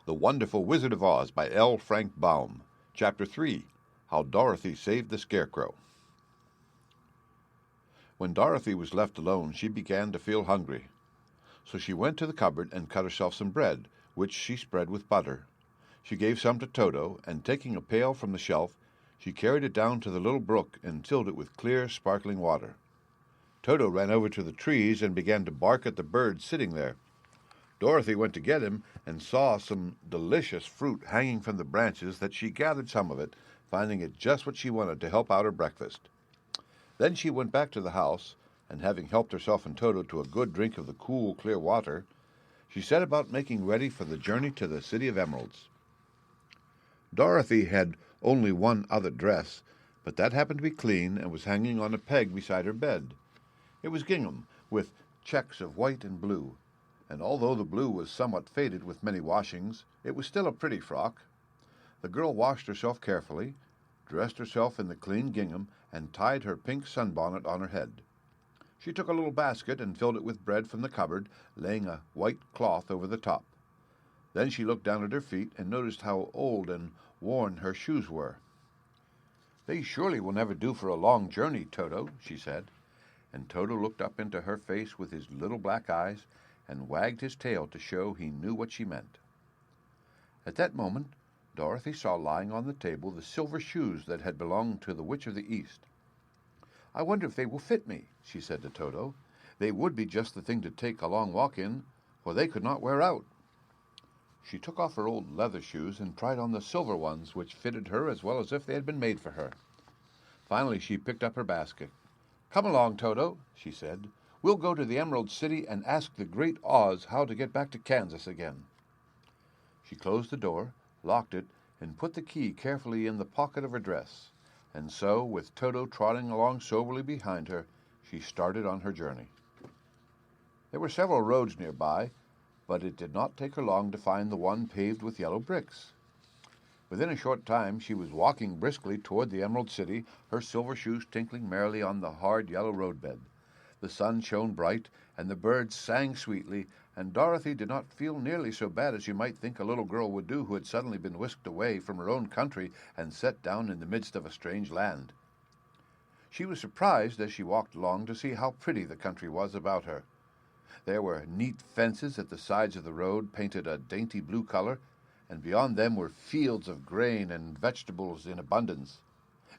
The Wonderful Wizard of Oz by L. Frank Baum. Chapter 3. How Dorothy Saved the Scarecrow. When Dorothy was left alone, she began to feel hungry. So she went to the cupboard and cut herself some bread, which she spread with butter. She gave some to Toto, and taking a pail from the shelf, she carried it down to the little brook and filled it with clear, sparkling water. Toto ran over to the trees and began to bark at the birds sitting there. Dorothy went to get him and saw some delicious fruit hanging from the branches that she gathered some of it, finding it just what she wanted to help out her breakfast. Then she went back to the house, and having helped herself and Toto to a good drink of the cool, clear water, she set about making ready for the journey to the City of Emeralds. Dorothy had only one other dress, but that happened to be clean and was hanging on a peg beside her bed. It was gingham, with checks of white and blue, and although the blue was somewhat faded with many washings, it was still a pretty frock. The girl washed herself carefully, dressed herself in the clean gingham, and tied her pink sunbonnet on her head. She took a little basket and filled it with bread from the cupboard, laying a white cloth over the top. Then she looked down at her feet and noticed how old and worn her shoes were. "They surely will never do for a long journey, Toto," she said, and Toto looked up into her face with his little black eyes and wagged his tail to show he knew what she meant. At that moment, Dorothy saw lying on the table the silver shoes that had belonged to the Witch of the East. "I wonder if they will fit me," she said to Toto. "They would be just the thing to take a long walk in, for they could not wear out." She took off her old leather shoes and tried on the silver ones, which fitted her as well as if they had been made for her. Finally she picked up her basket. "Come along, Toto," she said. "We'll go to the Emerald City and ask the great Oz how to get back to Kansas again." She closed the door, locked it, and put the key carefully in the pocket of her dress, and so, with Toto trotting along soberly behind her, she started on her journey. There were several roads nearby, but it did not take her long to find the one paved with yellow bricks. Within a short time she was walking briskly toward the Emerald City, her silver shoes tinkling merrily on the hard yellow roadbed. The sun shone bright, and the birds sang sweetly, and Dorothy did not feel nearly so bad as you might think a little girl would do who had suddenly been whisked away from her own country and set down in the midst of a strange land. She was surprised as she walked along to see how pretty the country was about her. There were neat fences at the sides of the road, painted a dainty blue color, and beyond them were fields of grain and vegetables in abundance.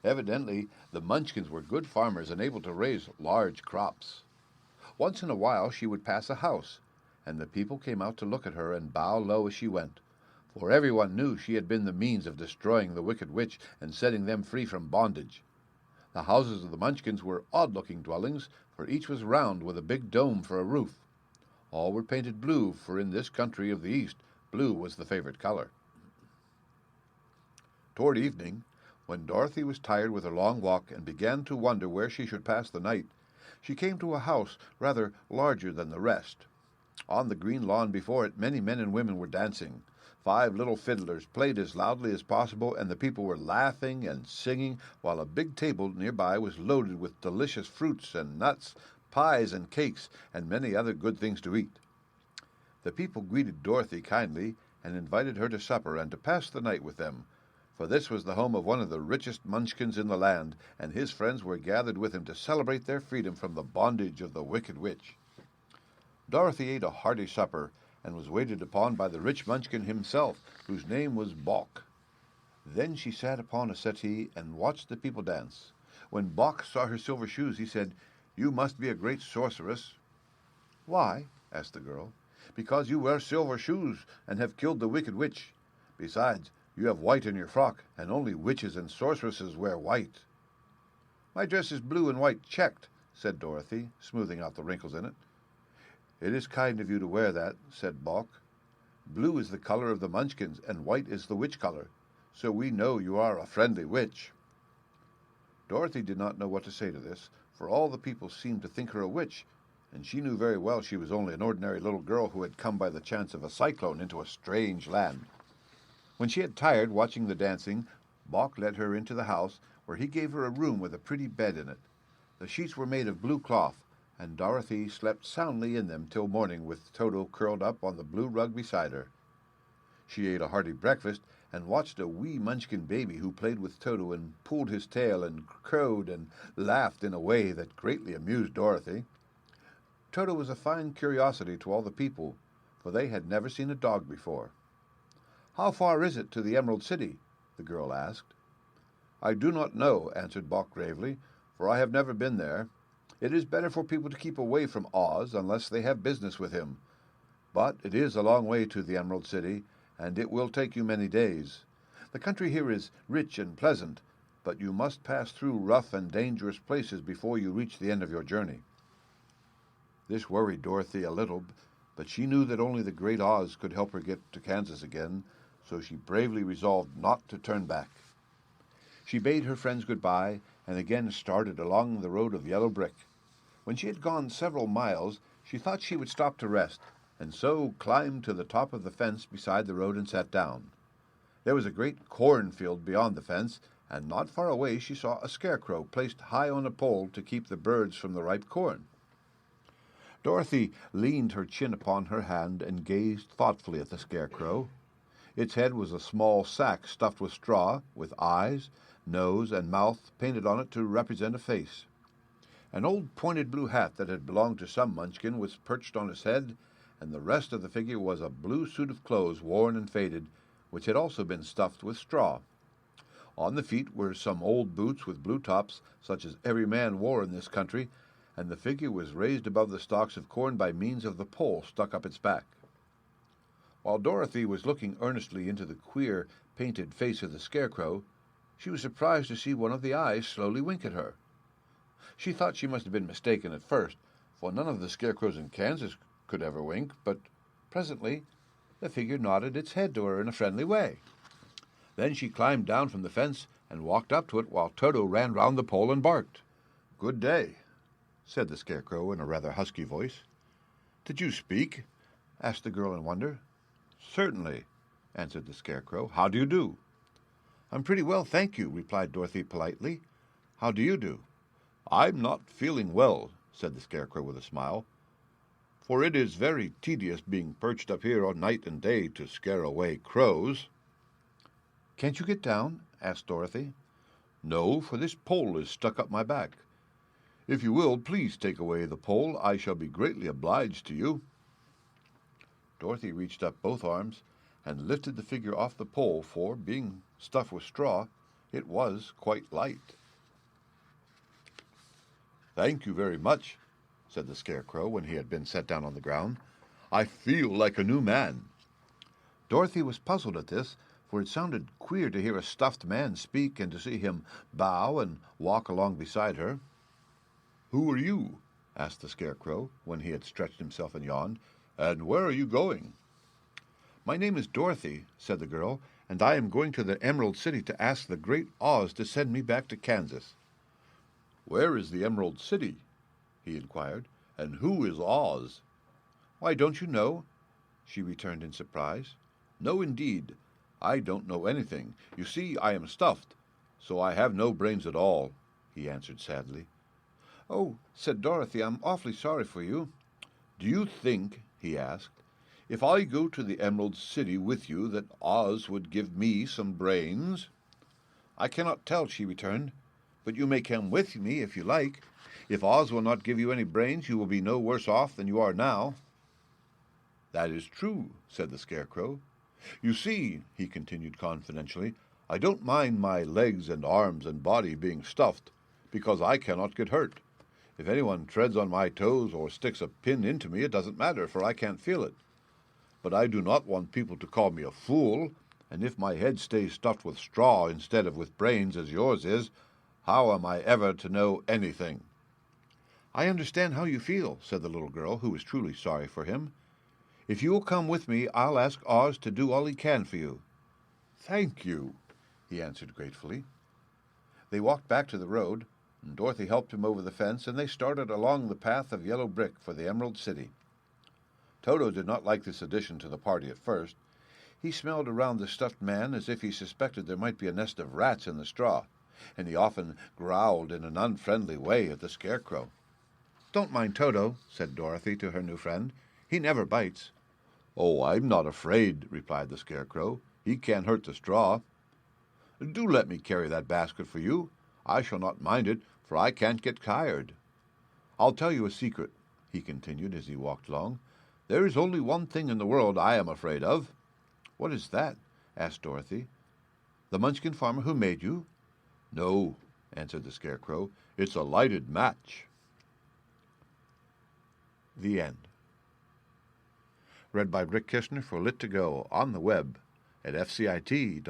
Evidently, the Munchkins were good farmers and able to raise large crops. Once in a while she would pass a house, and the people came out to look at her and bow low as she went, for everyone knew she had been the means of destroying the wicked witch and setting them free from bondage. The houses of the Munchkins were odd-looking dwellings, for each was round with a big dome for a roof. All were painted blue, for in this country of the East, blue was the favorite color. Toward evening, when Dorothy was tired with her long walk and began to wonder where she should pass the night, she came to a house rather larger than the rest. On the green lawn before it, many men and women were dancing. 5 little fiddlers played as loudly as possible, and the people were laughing and singing, while a big table nearby was loaded with delicious fruits and nuts, pies and cakes, and many other good things to eat. The people greeted Dorothy kindly and invited her to supper and to pass the night with them, for this was the home of one of the richest Munchkins in the land, and his friends were gathered with him to celebrate their freedom from the bondage of the wicked witch. Dorothy ate a hearty supper and was waited upon by the rich Munchkin himself, whose name was Balk. Then she sat upon a settee and watched the people dance. When Balk saw her silver shoes, he said, "You must be a great sorceress." "Why?" asked the girl. "Because you wear silver shoes and have killed the wicked witch. Besides, you have white in your frock, and only witches and sorceresses wear white." "My dress is blue and white checked," said Dorothy, smoothing out the wrinkles in it. "It is kind of you to wear that," said Balk. "Blue is the color of the Munchkins, and white is the witch color, so we know you are a friendly witch." Dorothy did not know what to say to this, for all the people seemed to think her a witch, and she knew very well she was only an ordinary little girl who had come by the chance of a cyclone into a strange land. When she had tired watching the dancing, Balk led her into the house, where he gave her a room with a pretty bed in it. The sheets were made of blue cloth, and Dorothy slept soundly in them till morning with Toto curled up on the blue rug beside her. She ate a hearty breakfast and watched a wee Munchkin baby who played with Toto and pulled his tail and crowed and laughed in a way that greatly amused Dorothy. Toto was a fine curiosity to all the people, for they had never seen a dog before. "How far is it to the Emerald City?" the girl asked. "I do not know," answered Boq gravely, "for I have never been there. It is better for people to keep away from Oz unless they have business with him. But it is a long way to the Emerald City, and it will take you many days. The country here is rich and pleasant, but you must pass through rough and dangerous places before you reach the end of your journey." This worried Dorothy a little, but she knew that only the great Oz could help her get to Kansas again, so she bravely resolved not to turn back. She bade her friends goodbye and again started along the road of yellow brick. When she had gone several miles, she thought she would stop to rest, and so climbed to the top of the fence beside the road and sat down. There was a great cornfield beyond the fence, and not far away she saw a scarecrow placed high on a pole to keep the birds from the ripe corn. Dorothy leaned her chin upon her hand and gazed thoughtfully at the scarecrow. Its head was a small sack stuffed with straw, with eyes, nose, and mouth painted on it to represent a face. An old pointed blue hat that had belonged to some Munchkin was perched on his head, and the rest of the figure was a blue suit of clothes, worn and faded, which had also been stuffed with straw. On the feet were some old boots with blue tops, such as every man wore in this country, and the figure was raised above the stalks of corn by means of the pole stuck up its back. While Dorothy was looking earnestly into the queer, painted face of the scarecrow, she was surprised to see one of the eyes slowly wink at her. She thought she must have been mistaken at first, for none of the scarecrows in Kansas could ever wink, but presently the figure nodded its head to her in a friendly way. Then she climbed down from the fence and walked up to it while Toto ran round the pole and barked. "Good day," said the scarecrow in a rather husky voice. "Did you speak?" asked the girl in wonder. "Certainly," answered the scarecrow. "How do you do?" "I'm pretty well, thank you," replied Dorothy politely. "How do you do?" "I'm not feeling well," said the scarecrow with a smile, "for it is very tedious being perched up here all night and day to scare away crows." "Can't you get down?" asked Dorothy. "No, for this pole is stuck up my back. If you will please take away the pole, I shall be greatly obliged to you." Dorothy reached up both arms and lifted the figure off the pole, for, being stuffed with straw, it was quite light. "Thank you very much," said the scarecrow when he had been set down on the ground. "I feel like a new man." Dorothy was puzzled at this, for it sounded queer to hear a stuffed man speak and to see him bow and walk along beside her. "Who are you?" asked the scarecrow, when he had stretched himself and yawned, "and where are you going?" "My name is Dorothy," said the girl, "and I am going to the Emerald City to ask the great Oz to send me back to Kansas." "Where is the Emerald City?" he inquired, "and who is Oz?" "Why, don't you know?" she returned in surprise. "No, indeed. I don't know anything. You see, I am stuffed, so I have no brains at all," he answered sadly. "Oh," said Dorothy, "I'm awfully sorry for you." "Do you think," he asked, "if I go to the Emerald City with you that Oz would give me some brains?" "I cannot tell," she returned, "but you may come with me if you like. If Oz will not give you any brains, you will be no worse off than you are now." "That is true," said the scarecrow. "You see," he continued confidentially, "I don't mind my legs and arms and body being stuffed, because I cannot get hurt. If anyone treads on my toes or sticks a pin into me, it doesn't matter, for I can't feel it. But I do not want people to call me a fool, and if my head stays stuffed with straw instead of with brains, as yours is, how am I ever to know anything?" "I understand how you feel," said the little girl, who was truly sorry for him. "If you will come with me, I'll ask Oz to do all he can for you." "Thank you," he answered gratefully. They walked back to the road, and Dorothy helped him over the fence, and they started along the path of yellow brick for the Emerald City. Toto did not like this addition to the party at first. He smelled around the stuffed man as if he suspected there might be a nest of rats in the straw, and he often growled in an unfriendly way at the scarecrow. "Don't mind Toto," said Dorothy to her new friend. "He never bites." "Oh, I'm not afraid," replied the Scarecrow. "He can't hurt the straw. Do let me carry that basket for you. I shall not mind it, for I can't get tired. I'll tell you a secret," he continued as he walked along. "There is only one thing in the world I am afraid of." "What is that?" asked Dorothy. "The Munchkin farmer who made you?" "No," answered the Scarecrow. "It's a lighted match." The End. Read by Rick Kishner for Lit2Go on the web at fcit.usf.edu.